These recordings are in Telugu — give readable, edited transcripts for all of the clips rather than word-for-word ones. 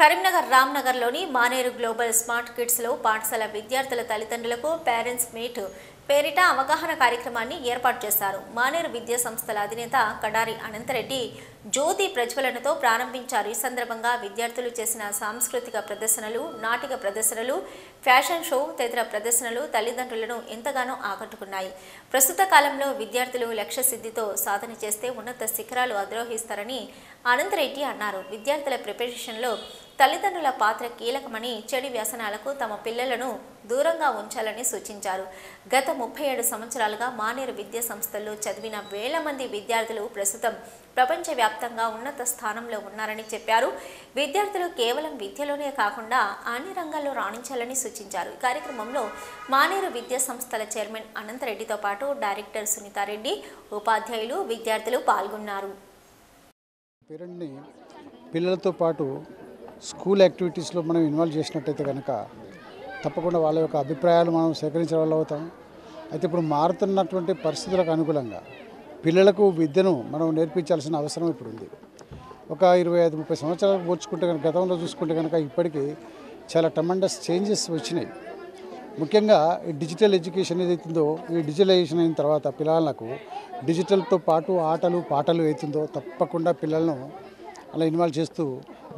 కరీంనగర్ రామ్నగర్లోని మానేరు గ్లోబల్ స్మార్ట్ కిడ్స్లో పాఠశాల విద్యార్థుల తల్లిదండ్రులకు పేరెంట్స్ మీట్ పేరిట అవగాహన కార్యక్రమాన్ని ఏర్పాటు చేశారు. మానేరు విద్యా సంస్థల అధినేత కడారి అనంతరెడ్డి జ్యోతి ప్రజ్వలనతో ప్రారంభించారు. ఈ సందర్భంగా విద్యార్థులు చేసిన సాంస్కృతిక ప్రదర్శనలు, నాటిక ప్రదర్శనలు, ఫ్యాషన్ షో తదితర ప్రదర్శనలు తల్లిదండ్రులను ఎంతగానో ఆకట్టుకున్నాయి. ప్రస్తుత కాలంలో విద్యార్థులు లక్ష్య సిద్ధితో సాధన చేస్తే ఉన్నత శిఖరాలు అధిరోహిస్తారని అనంతరెడ్డి అన్నారు. విద్యార్థుల ప్రిపరేషన్లో తల్లిదండ్రుల పాత్ర కీలకమని, చెడు వ్యసనాలకు తమ పిల్లలను దూరంగా ఉంచాలని సూచించారు. గత 37 సంవత్సరాలుగా మానేరు విద్యా సంస్థల్లో చదివిన వేల మంది విద్యార్థులు ప్రస్తుతం ప్రపంచవ్యాప్తంగా ఉన్నత స్థానంలో ఉన్నారని చెప్పారు. విద్యార్థులు కేవలం విద్యలోనే కాకుండా అన్ని రంగాల్లో రాణించాలని సూచించారు. ఈ కార్యక్రమంలో మానేరు విద్యా సంస్థల చైర్మన్ అనంతరెడ్డితో పాటు డైరెక్టర్ సునీతారెడ్డి, ఉపాధ్యాయులు, విద్యార్థులు పాల్గొన్నారు. పిల్లలతో పాటు స్కూల్ యాక్టివిటీస్లో మనం ఇన్వాల్వ్ చేసినట్టయితే కనుక తప్పకుండా వాళ్ళ యొక్క అభిప్రాయాలు మనం సేకరించే వాళ్ళు అవుతాం. అయితే ఇప్పుడు మారుతున్నటువంటి పరిస్థితులకు అనుకూలంగా పిల్లలకు విద్యను మనం నేర్పించాల్సిన అవసరం ఇప్పుడు ఉంది. ఒక 25-30 సంవత్సరాలకు పోల్చుకుంటే కనుక, గతంలో చూసుకుంటే కనుక ఇప్పటికీ చాలా ట్రమండస్ చేంజెస్ వచ్చినాయి. ముఖ్యంగా ఈ డిజిటల్ ఎడ్యుకేషన్ ఏదైతుందో, ఈ డిజిటలైజేషన్ అయిన తర్వాత పిల్లలకు డిజిటల్తో పాటు ఆటలు పాటలు అవుతుందో తప్పకుండా పిల్లలను అలా ఇన్వాల్వ్ చేస్తూ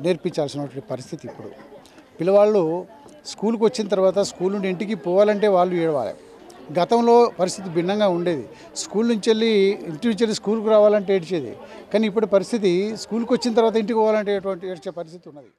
నేర్పించాల్సినటువంటి పరిస్థితి. ఇప్పుడు పిల్లవాళ్ళు స్కూల్కి వచ్చిన తర్వాత స్కూల్ నుండి ఇంటికి పోవాలంటే వాళ్ళు ఏడవాలి. గతంలో పరిస్థితి భిన్నంగా ఉండేది. స్కూల్ నుంచి ఇంటి నుంచి స్కూల్కి రావాలంటే ఏడ్చేది. కానీ ఇప్పుడు పరిస్థితి స్కూల్కి వచ్చిన తర్వాత ఇంటికి పోవాలంటే ఏడ్చే పరిస్థితి ఉన్నది.